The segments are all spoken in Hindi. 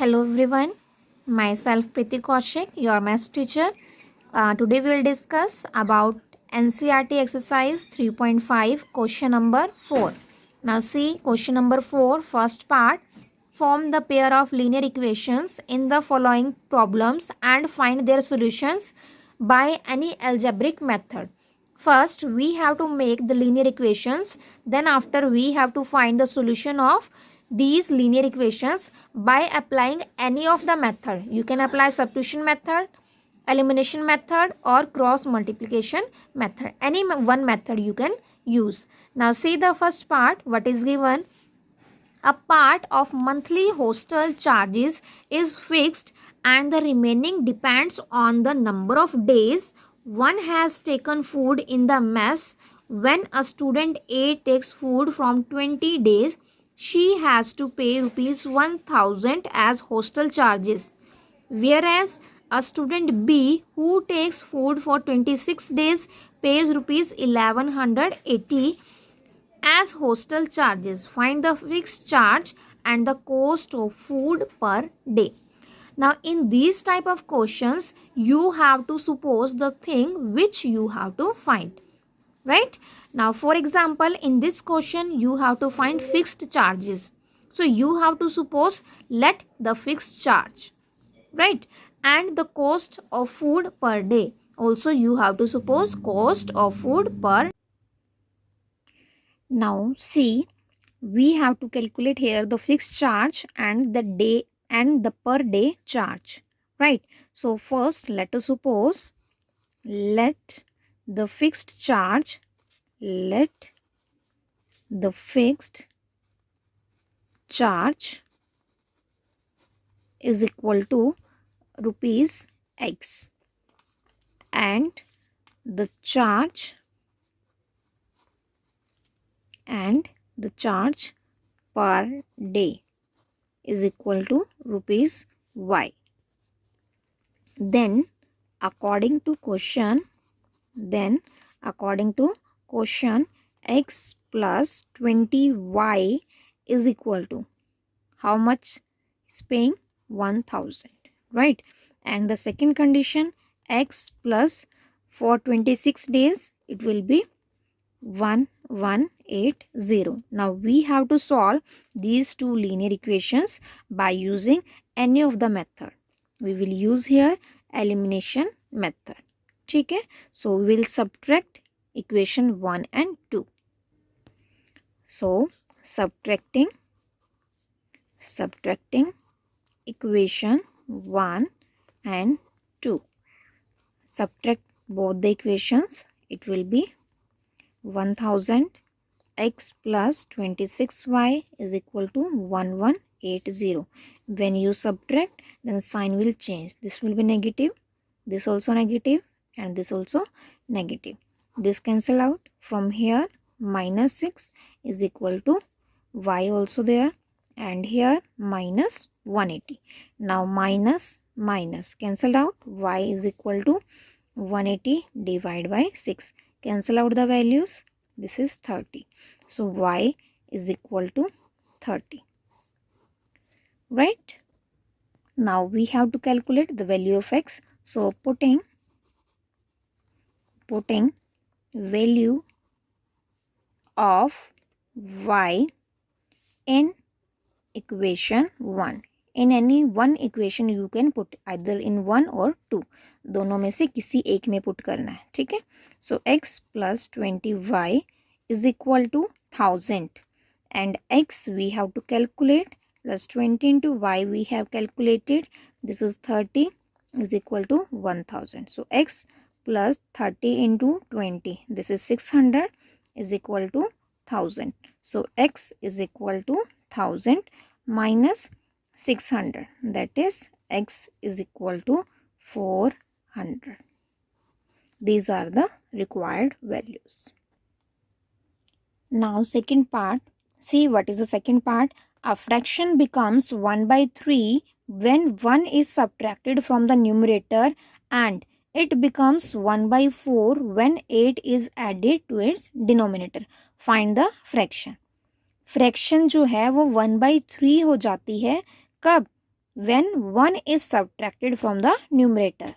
Hello everyone, myself Priti Kaushik, your maths teacher. Today we will discuss about NCERT exercise 3.5 question number 4. Now see question number 4, first part. Form the pair of linear equations in the following problems and find their solutions by any algebraic method. First we have to make the linear equations, then after we have to find the solution of these linear equations by applying any of the method. You can apply substitution method, elimination method or cross multiplication method. Any one method you can use. Now see the first part. What is given? A part of monthly hostel charges is fixed and the remaining depends on the number of days one has taken food in the mess. When a student A takes food from 20 days, she has to pay rupees 1000 as hostel charges. Whereas a student B who takes food for 26 days pays rupees 1180 as hostel charges. Find the fixed charge and the cost of food per day. Now in these type of questions you have to suppose the thing which you have to find, right? Now for example in this question you have to find fixed charges, so you have to suppose let the fixed charge, right? And the cost of food per day, also you have to suppose cost of food per. Now see, we have to calculate here the fixed charge and the day and the per day charge, right? So first let us suppose, let the fixed charge, let the fixed charge is equal to rupees x and the charge per day is equal to rupees y. Then according to question x plus 20y is equal to how much is paying 1000, right? And the second condition x plus for 26 days it will be 1180. Now we have to solve these two linear equations by using any of the method. We will use here elimination method. Okay, so we will subtract equation 1 and 2. So subtracting equation 1 and 2. Subtract both the equations. It will be 1000 x plus 26y is equal to 1180. When you subtract, then sign will change. This will be negative, this also negative, and this also negative. This cancel out. From here minus 6 is equal to y also there, and here minus 180. Now minus cancelled out. Y is equal to 180 divided by 6. Cancel out the values. This is 30. So y is equal to 30. Right? Now we have to calculate the value of x. So putting value of y in equation 1. In any one equation you can put either in 1 or 2. दोनों में से किसी एक में पुट करना है, ठीक है? So x plus 20y is equal to 1000 and x we have to calculate plus 20 into y we have calculated. This is 30 is equal to 1000. So x plus 30 into 20, this is 600 is equal to 1000. So x is equal to 1000 minus 600, that is x is equal to 400. These are the required values. Now second part. See what is the second part. A fraction becomes 1 by 3 when 1 is subtracted from the numerator and it becomes 1 by 4 when 8 is added to its denominator. Find the fraction. Fraction जो है वो 1 by 3 हो जाती है कब? when 1 is subtracted from the numerator,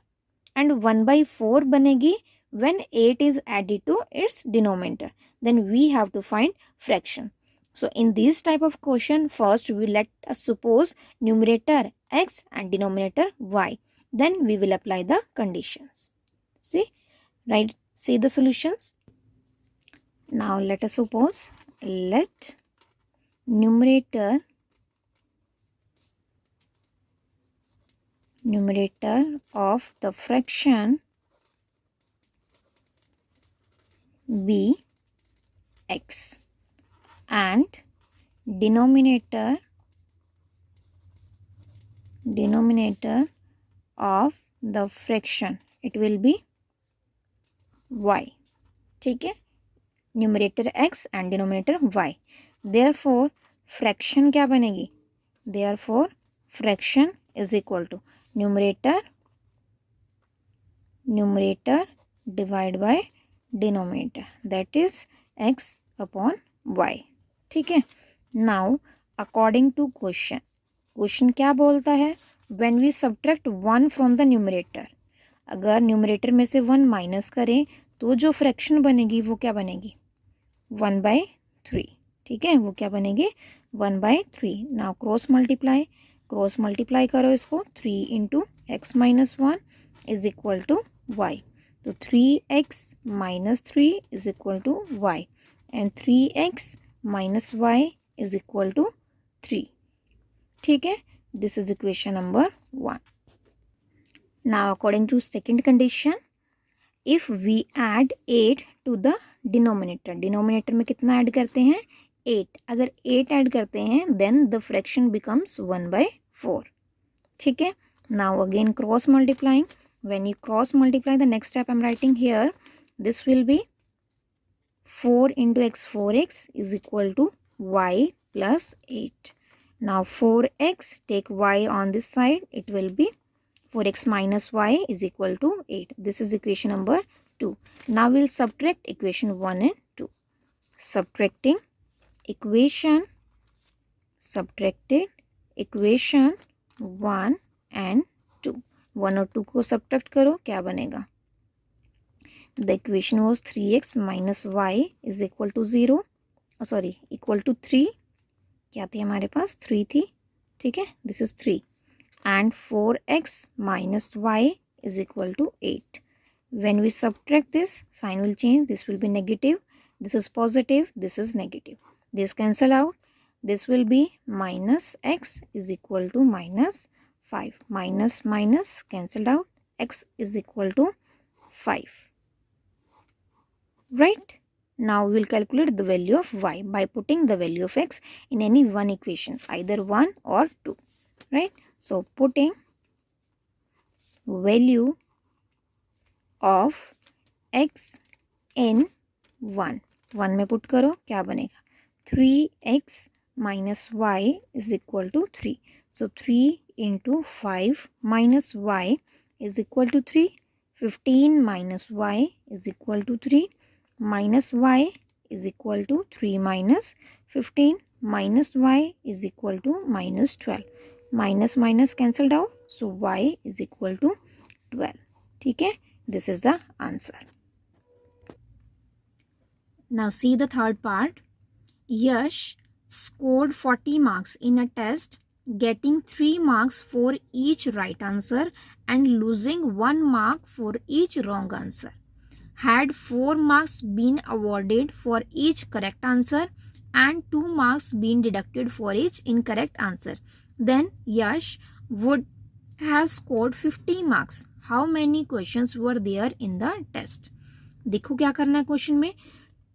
and 1/4 बनेगी when 8 is added to its denominator. Then we have to find fraction. So in this type of question, first we let us suppose numerator x and denominator y. Then we will apply the conditions. See, right? See the solutions. Now let us suppose, let numerator of the fraction be x and denominator of the fraction it will be y. ठीक है, numerator x and denominator y. Therefore fraction क्या बनेगी? Therefore fraction is equal to numerator divided by denominator, that is x upon y. ठीक है. Now according to क्वेश्चन क्या बोलता है? When we subtract 1 from the numerator, अगर न्यूमरेटर में से 1 माइनस करें तो जो फ्रैक्शन बनेगी वो क्या बनेगी? 1/3. ठीक है, वो क्या बनेगी? 1/3. नाउ क्रॉस मल्टीप्लाई करो इसको. 3 into x minus 1 is equal to y. तो 3x minus 3 is equal to y and 3x minus y is equal to 3. ठीक है, this is equation number 1. Now according to second condition, if we add 8 to the denominator में कितना ऐड करते हैं? 8. अगर 8 ऐड करते हैं then the fraction becomes 1/4. ठीक है. Now again cross multiplying. When you cross multiply, the next step I'm writing here, this will be 4 into x, 4x is equal to y plus 8. Now 4x, take y on this side, it will be 4x minus y is equal to 8. This is equation number 2. Now we'll subtract equation 1 and 2. Subtracted equation 1 and 2. 1 और 2 को सब्ट्रैक्ट करो, क्या बनेगा? The equation was 3x minus y is equal to 0, sorry equal to 3. क्या थी हमारे पास? 3 थी. ठीक है, this is 3 and 4x minus y is equal to 8. When we subtract this, sign will change. This will be negative, this is positive, this is negative. This cancel out. This will be minus x is equal to minus 5. Minus cancelled out. X is equal to 5. Right? Now we will calculate the value of y by putting the value of x in any one equation, either 1 or 2. Right? So putting value of x in 1 में put करो, क्या बनेगा? 3x minus y is equal to 3. So 3 into 5 minus y is equal to 3. 15 minus y is equal to 3. Minus y is equal to 3 minus 15. Minus y is equal to minus 12. Minus cancelled out. So y is equal to 12. ठीक है, this is the answer. Now see the third part. Yash scored 40 marks in a test, getting 3 marks for each right answer and losing 1 mark for each wrong answer. Had 4 marks been awarded for each correct answer and 2 marks been deducted for each incorrect answer, then Yash would have scored 50 marks. How many questions were there in the test? देखो क्या करना है क्वेश्चन में.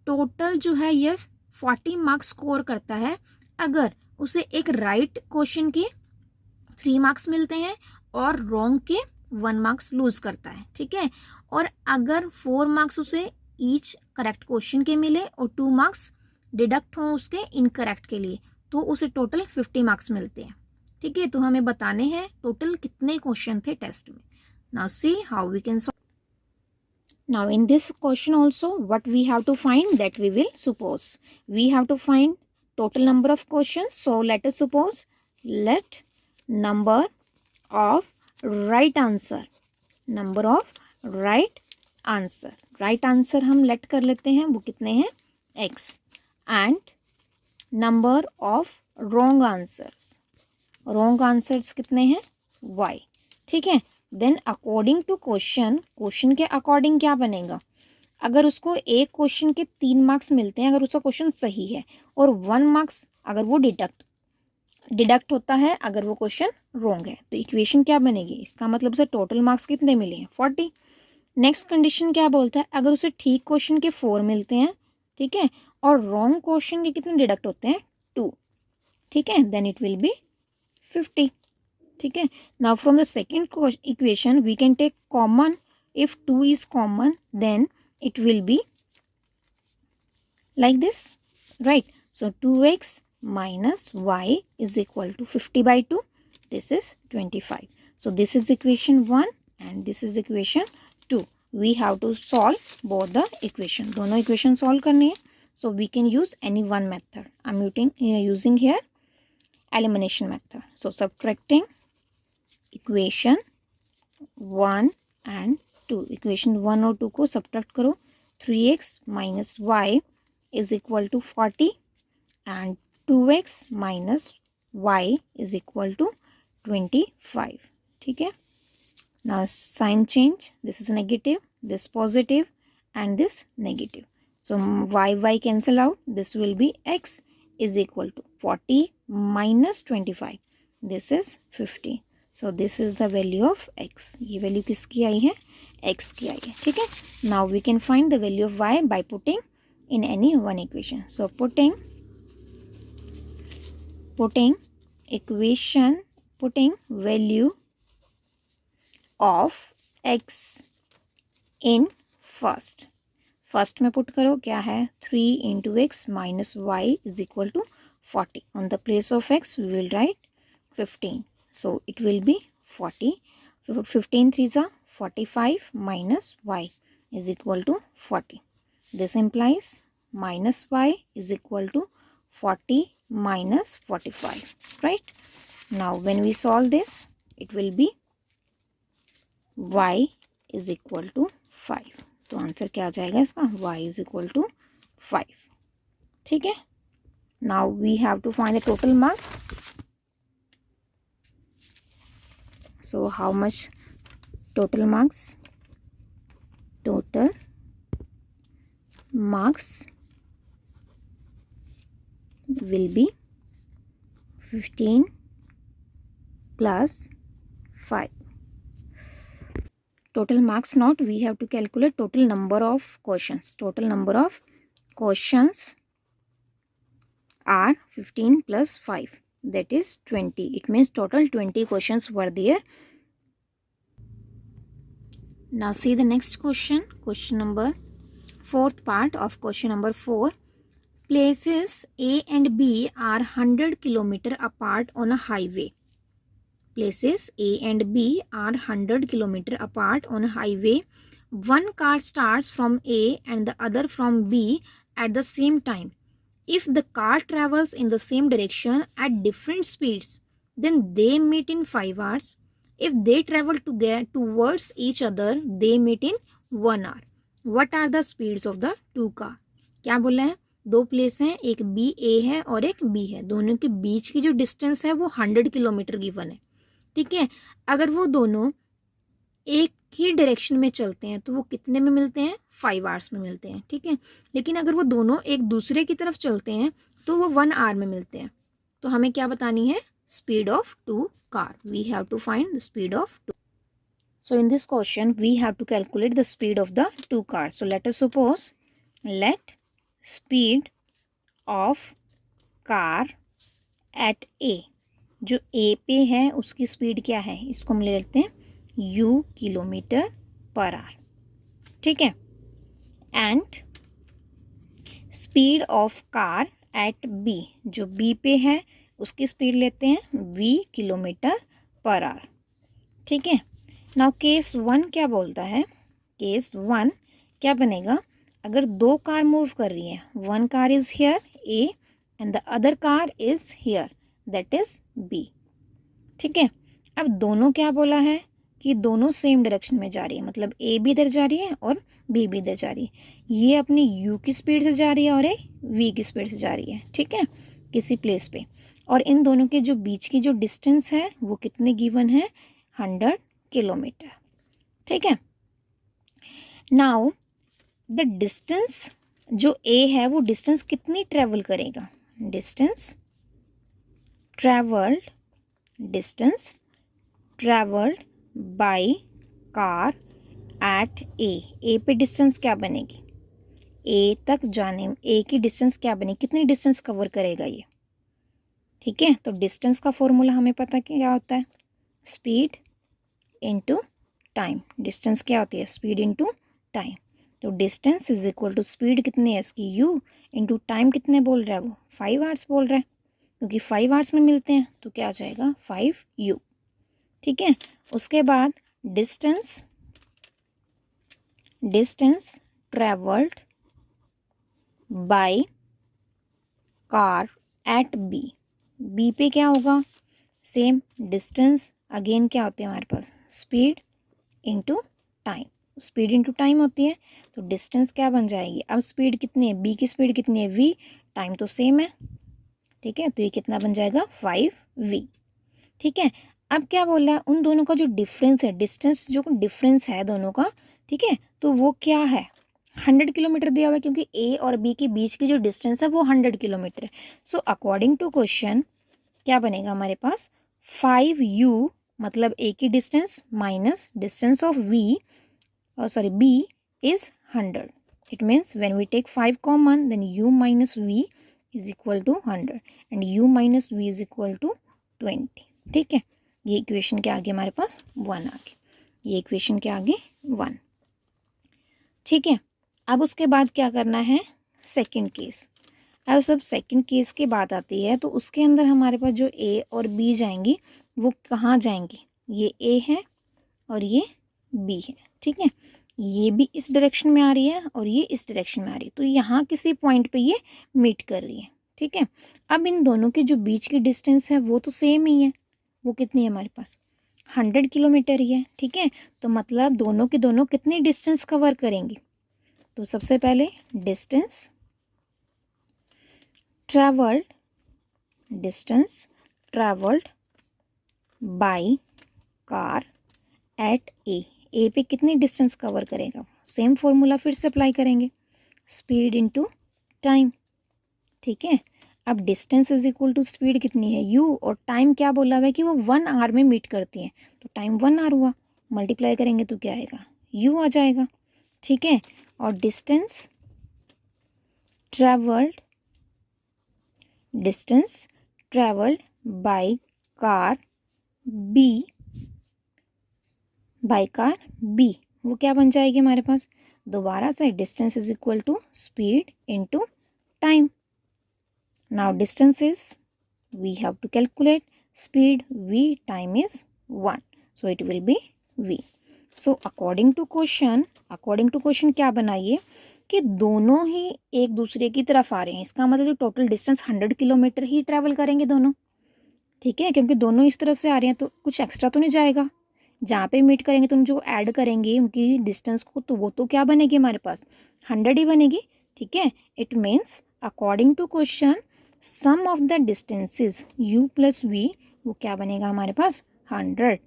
टोटल जो है यश 40 मार्क्स स्कोर करता है अगर उसे एक राइट क्वेश्चन के 3 मार्क्स मिलते हैं और रॉन्ग के 1 मार्क्स लूज करता है. ठीक है, और अगर 4 मार्क्स उसे ईच करेक्ट क्वेश्चन के मिले और 2 मार्क्स डिडक्ट हों उसके इनकरेक्ट के लिए, तो उसे टोटल 50 मार्क्स मिलते हैं. ठीक है, तो हमें बताने हैं टोटल कितने क्वेश्चन थे टेस्ट में. Now see how we can solve. Now in this question also what we have to find, that we will suppose. We have to find total number of questions. So let us suppose, let number of right answer, number of right answer, right answer हम लेट कर लेते हैं, वो कितने हैं x, and number of wrong answers, wrong answers कितने हैं y, ठीक है। Then according to question, question के अकॉर्डिंग क्या बनेगा, अगर उसको एक क्वेश्चन के 3 मार्क्स मिलते हैं अगर उसका क्वेश्चन सही है, और 1 मार्क्स अगर वो डिडक्ट होता है अगर वो क्वेश्चन रॉन्ग है, तो इक्वेशन क्या बनेगी, इसका मतलब उसे टोटल मार्क्स कितने मिले हैं 40। नेक्स्ट कंडीशन क्या बोलता है, अगर उसे ठीक क्वेश्चन के 4 मिलते हैं, ठीक है, और रॉन्ग क्वेश्चन के कितने डिडक्ट होते हैं 2, ठीक है, देन इट विल बी 50, ठीक है। Now from the second equation we can take common, if 2 is common then it will be like this, right? So 2x minus y is equal to 50 by 2, this is 25. So this is equation 1 and this is equation 2. We have to solve both the equation, दोनों equation solve करनी है, so we can use any one method. I'm using here elimination method. So subtracting equation 1 and 2, equation 1 और 2 को सब्ट्रैक्ट करो, 3x minus y is equal to 40 and 2x minus y is equal to 25, ठीक है। Now sign change, this is negative, this positive and this negative, so y cancel out, this will be x is equal to 40 minus 25, this is 50, so this is the value of x, ये वैल्यू किसकी आई है x की आई है, ठीक है। Now we can find the value of y by putting in any one equation, so putting value of x in first में पुट करो, क्या है 3 into x minus y is equal to 40, on the place of x we will write 15, so it will be 40, 15 3s are 45 minus y is equal to 40, this implies minus y is equal to 40 minus 45, right? Now when we solve this it will be y is equal to 5, तो आंसर क्या आ जाएगा इसका, y is equal to 5, ठीक है। Now we have to find the total marks. So how much total marks? Total marks will be 15 plus 5. Total marks not, we have to calculate total number of questions. Total number of questions are 15 plus 5. That is 20. It means total 20 questions were there. Now see the next question, question number 4th part of question number 4. Places A and B are 100 km apart on a highway. Places A and B are 100 km apart on a highway. One car starts from A and the other from B at the same time. If the car travels in the same direction at different speeds, then they meet in 5 hours. If they travel towards each other, they meet in 1 hour. What are the speeds of the two car? क्या बोला है, दो प्लेस हैं, एक B A है और एक B है, दोनों के बीच की जो डिस्टेंस है वो 100 किलोमीटर गिवन है, ठीक है। अगर वो दोनों एक ही डायरेक्शन में चलते हैं तो वो कितने में मिलते हैं, 5 आवर्स में मिलते हैं, ठीक है। लेकिन अगर वो दोनों एक दूसरे की तरफ चलते हैं तो वो 1 आवर में मिलते हैं। तो हमें क्या बतानी है, speed of two car, we have to find the speed of two. So in this question we have to calculate the speed of the two car. So let us suppose, let speed of car at A, जो ए पे है उसकी स्पीड क्या है, इसको हम ले लेते हैं u किलोमीटर पर आवर, ठीक है। And speed of car eight b, जो b पे है उसकी स्पीड लेते हैं v किलोमीटर पर आवर, ठीक है। नाउ केस 1 क्या बोलता है, केस 1 क्या बनेगा, अगर दो कार मूव कर रही है, one car is here a and the other car is here, that is b, ठीक है। अब दोनों क्या बोला है कि दोनों सेम डायरेक्शन में जा रही है, मतलब ए भी इधर जा रही है और बी भी इधर जा रही है। ये अपनी यू की स्पीड से जा रही है और ए वी की स्पीड से जा रही है, ठीक है, किसी प्लेस पे। और इन दोनों के जो बीच की जो डिस्टेंस है वो कितने गिवन है, 100 किलोमीटर, ठीक है। नाउ द डिस्टेंस जो ए है वो डिस्टेंस कितनी ट्रेवल करेगा, distance travelled, distance travelled by car at A पे डिस्टेंस क्या बनेगी, ए तक जाने में ए की डिस्टेंस क्या बनेगी, कितनी डिस्टेंस कवर करेगा ये, ठीक है। तो डिस्टेंस का फॉर्मूला हमें पता क्या होता है, स्पीड इनटू टाइम। डिस्टेंस क्या होती है, स्पीड इनटू टाइम। तो distance is equal to speed कितनी है इसकी u इनटू टाइम कितने बोल रहा है वो 5 आवर्स बोल रहा है, क्योंकि 5 आवर्स में मिलते हैं तो क्या आ जाएगा 5u, ठीक है। उसके बाद distance travelled by car at B पे क्या होगा, सेम डिस्टेंस अगेन क्या होती है हमारे पास, speed into time. Speed into time होती है तो डिस्टेंस क्या बन जाएगी, अब स्पीड कितनी है, बी की स्पीड कितनी है v, टाइम तो सेम है, ठीक है। तो ये कितना बन जाएगा 5v, ठीक है। अब क्या बोल रहा है, उन दोनों का जो डिफरेंस है, डिस्टेंस जो डिफरेंस है दोनों का, ठीक है, तो वो क्या है 100 किलोमीटर दिया हुआ है, क्योंकि ए और बी के बीच की जो डिस्टेंस है वो 100 किलोमीटर है। सो अकॉर्डिंग टू क्वेश्चन क्या बनेगा हमारे पास, 5u मतलब ए की distance minus distance of b is 100. It means when we take 5 common, then u minus v is equal to 100 and u minus v is equal to 20, ठीक है। ये इक्वेशन के आगे हमारे पास 1 आ गया, ये इक्वेशन के आगे 1, ठीक है। अब उसके बाद क्या करना है, सेकंड केस। अब सब सेकंड केस की बात आती है तो उसके अंदर हमारे पास जो a और b जाएंगी वो कहाँ जाएंगी, ये a है और ये b है, ठीक है। ये भी इस डायरेक्शन में आ रही है और ये इस डायरेक्शन में आ रही है, तो यहाँ किसी पॉइंट पे ये मीट कर रही है, ठीक है। अब इन दोनों के जो बीच की डिस्टेंस है वो तो सेम ही है, वो कितनी है हमारे पास 100 किलोमीटर ही है, ठीक है। तो मतलब दोनों के दोनों कितनी डिस्टेंस कवर करेंगे, तो सबसे पहले distance travelled by car at A पे कितनी डिस्टेंस कवर करेगा, सेम फॉर्मूला फिर से अप्लाई करेंगे, स्पीड इनटू टाइम, ठीक है। अब distance is equal to speed कितनी है u और टाइम क्या बोला हुआ है कि वो 1 आवर में मीट करती है, तो टाइम 1 आवर हुआ, मल्टीप्लाई करेंगे तो क्या आएगा u आ जाएगा, ठीक है। और distance travelled by car b वो क्या बन जाएगी हमारे पास, दोबारा से distance is equal to speed into time. Now distance is we have to calculate speed v, time is 1, so it will be v। So according to question क्या बनाइए कि दोनों ही एक दूसरे की तरफ आ रहे हैं, इसका मतलब जो टोटल डिस्टेंस 100 किलोमीटर ही ट्रैवल करेंगे दोनों, ठीक है, क्योंकि दोनों इस तरह से आ रहे हैं तो कुछ एक्स्ट्रा तो नहीं जाएगा, जहाँ पे मीट करेंगे तो जो ऐड करेंगे उनकी डिस्टेंस को तो वो तो क्या बनेगी हमारे पास 100 ही बनेगी, ठीक है। It means according to question sum of the distances u plus v वो क्या बनेगा हमारे पास 100,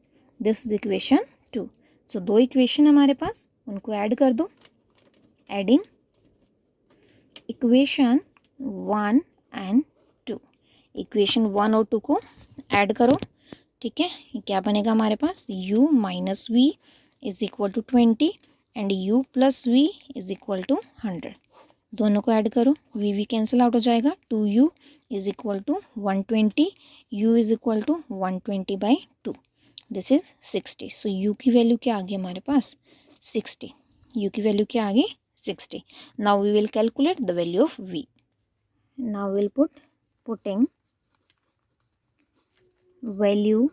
दिस इज इक्वेशन 2। सो दो इक्वेशन हमारे पास, उनको ऐड कर दो, एडिंग इक्वेशन 1 एंड 2, इक्वेशन 1 और 2 को ऐड करो, ठीक है। ये क्या बनेगा हमारे पास, u minus v is equal to 20 and u plus v is equal to 100, दोनों को ऐड करो, v कैंसिल आउट हो जाएगा, 2u is equal to 120, u is equal to 120 by 2, this is 60। So u की वैल्यू क्या आ गई हमारे पास 60, u की वैल्यू क्या आ गई 60। Now we will calculate the value of v। Now will putting value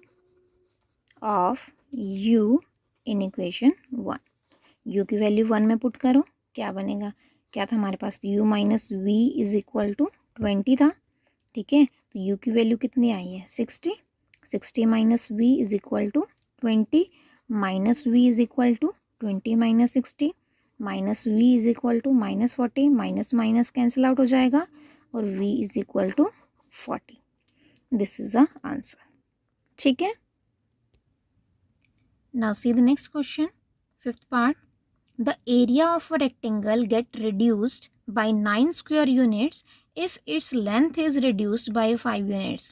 of u in equation 1, u की वैल्यू 1 में पुट करो, क्या बनेगा, क्या था हमारे पास u minus v is equal to 20 था, ठीक है। तो u की वैल्यू कितनी आई है 60, 60 minus v is equal to 20 minus v is equal to 20 minus 60 minus v is equal to minus 40 minus minus cancel out हो जाएगा और v is equal to 40. This is the answer. ठीक है. Now see the next question, fifth part. The area of a rectangle get reduced by 9 square units if its length is reduced by 5 units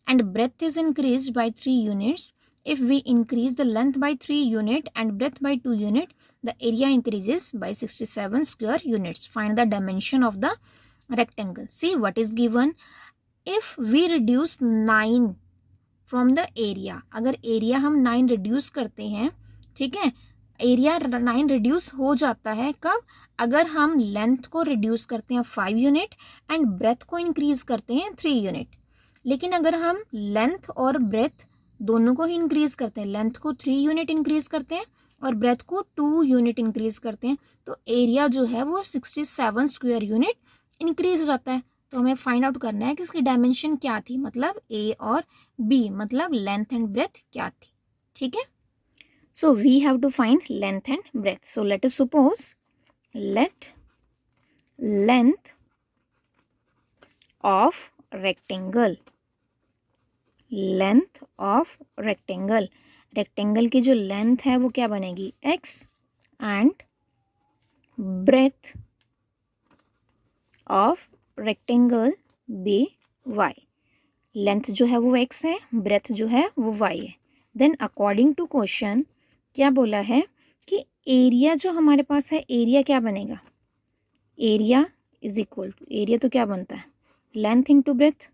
and breadth is increased by 3 units. If we increase the length by 3 unit and breadth by 2 unit, the area increases by 67 square units. Find the dimension of the rectangle. See what is given. If we reduce 9 from the area, अगर एरिया हम 9 रिड्यूस करते हैं, ठीक है, एरिया 9 रिड्यूस हो जाता है कब, अगर हम लेंथ को रिड्यूस करते हैं 5 यूनिट एंड ब्रेथ को इंक्रीज करते हैं 3 यूनिट. लेकिन अगर हम लेंथ और ब्रेथ दोनों को ही इंक्रीज करते हैं, लेंथ को 3 यूनिट इंक्रीज करते हैं और ब्रेथ को 2 यूनिट इंक्रीज करते हैं, तो एरिया जो है वो 67 स्क्वायर यूनिट इंक्रीज हो जाता है. तो हमें फाइंड आउट करना है कि इसकी डायमेंशन क्या थी, मतलब ए और बी, मतलब लेंथ एंड ब्रेथ क्या थी. ठीक है. So we have to find length and breadth. So let us suppose let length of rectangle, length of rectangle, rectangle की जो लेंथ है वो क्या बनेगी, x and breadth of rectangle be y. Length जो है वो x है, ब्रेथ जो है वो y है. देन अकॉर्डिंग टू क्वेश्चन क्या बोला है कि एरिया जो हमारे पास है, एरिया क्या बनेगा, area is equal to, area तो क्या बनता है, लेंथ इंटू ब्रेथ.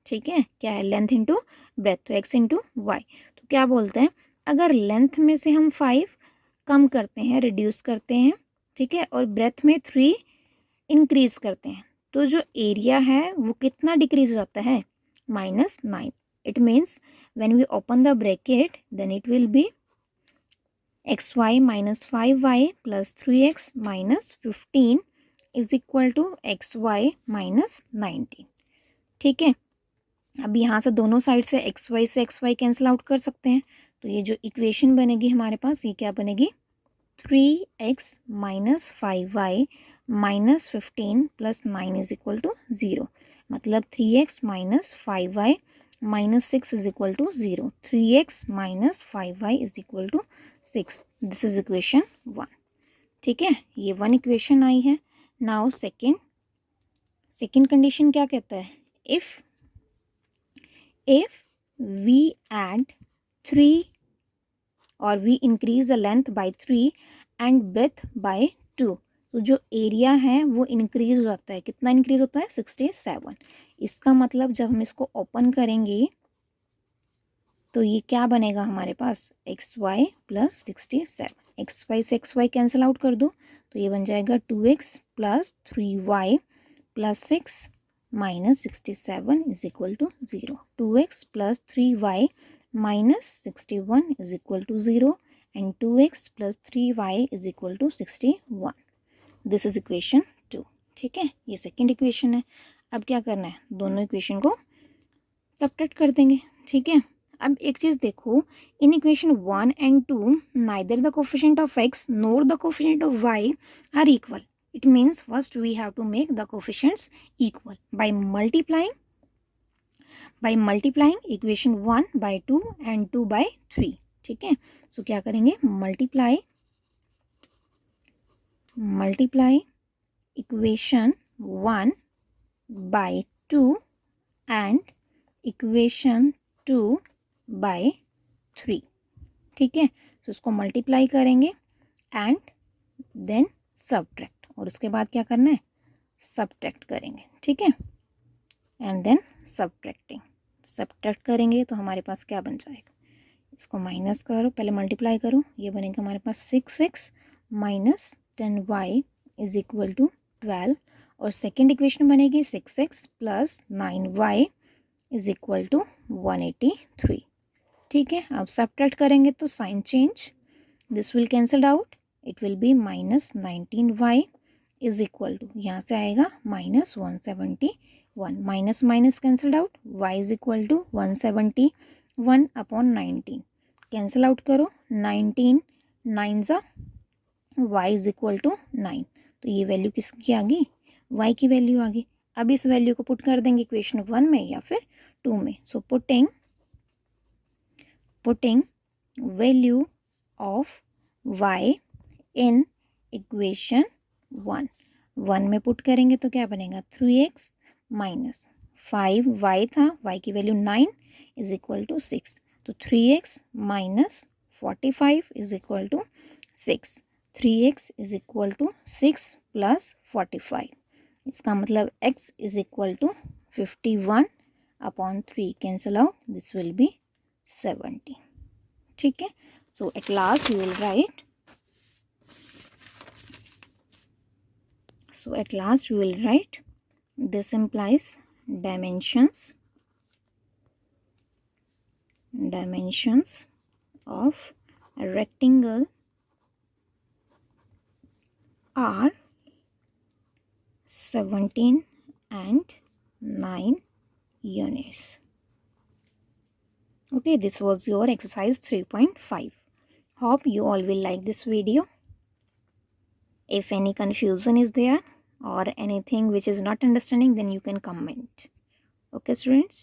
ठीक है, क्या है, लेंथ इंटू ब्रेथ, तो x इंटू वाई. तो क्या बोलते हैं, अगर लेंथ में से हम 5 कम करते हैं, रिड्यूस करते हैं, ठीक है, और ब्रेथ में 3 इंक्रीज करते हैं, तो जो एरिया है वो कितना डिक्रीज हो जाता है, -9. It means when we open the bracket then it will be xy minus 5y plus 3x minus 15 is equal to xy minus 19. ठीक है. अब यहाँ से दोनों साइड से xy कैंसिल आउट कर सकते हैं, तो ये जो इक्वेशन बनेगी हमारे पास, ये क्या बनेगी, 3x minus 5y minus 15 plus 9 is equal to 0. मतलब 3x minus 5y minus 6 is equal to 0. 3x minus 5y is equal to 6. This is equation 1. ठीक है, ये 1 इक्वेशन आई है. नाउ सेकेंड कंडीशन क्या कहता है, if we add 3 or we increase the length by 3 and breadth by 2, तो जो एरिया है वो इंक्रीज हो जाता है. कितना इंक्रीज होता है, 67. इसका मतलब जब हम इसको ओपन करेंगे तो ये क्या बनेगा हमारे पास, xy प्लस 67. xy से xy कैंसिल आउट कर दो तो ये बन जाएगा 2x plus 3y plus 6 minus 67 is equal to 0. 2x plus 3y minus 61 is equal to 0 and 2x plus 3y is equal to 61. This is equation 2. ठीक है, ये सेकेंड इक्वेशन है. अब क्या करना है, दोनों इक्वेशन को सब्ट्रैक्ट कर देंगे. ठीक है. अब एक चीज़ देखो, in equation 1 and 2 neither the coefficient of x nor the coefficient of y are equal. It means first we have to make the coefficients equal by multiplying equation 1 by 2 and 2 by 3. ठीक है, so क्या करेंगे, multiply equation 1 by 2 and equation 2 by 3. ठीक है, so उसको multiply करेंगे and then subtract, और उसके बाद क्या करना है, सब्ट्रैक्ट करेंगे. ठीक है, एंड देन सब्ट्रैक्ट करेंगे तो हमारे पास क्या बन जाएगा, इसको माइनस करो, पहले मल्टीप्लाई करो, ये बनेगा हमारे पास 6x minus 10y is equal to 12. और सेकेंड इक्वेशन बनेगी 6x plus 9y is equal to 183. ठीक है, अब सब्ट्रैक्ट करेंगे तो sign change, this will cancelled out, it will be minus 19y is equal to, यहाँ से आएगा minus 171. Minus minus cancelled out, y is equal to 170 1/19 cancel out करो, 19 9 ज़ा y इज इक्वल टू 9। तो ये वैल्यू किसकी आ गई, y की वैल्यू आ गई। अब इस वैल्यू को पुट कर देंगे इक्वेशन 1 में या फिर 2 में। सो putting value of y in equation 1 में पुट करेंगे तो क्या बनेगा 3x माइनस 5y था, y की वैल्यू 9 इज इक्वल टू 6। तो 3x minus 45 is equal to 6। 3x is equal to 6 plus 45। इसका मतलब x is equal to 51/3 cancel out, this will be 70। ठीक है, so at last you will write, this implies dimensions of a rectangle are 17 and 9 units. Okay, this was your exercise 3.5. Hope you all will like this video. If any confusion is there or anything which is not understanding, then you can comment. Okay students.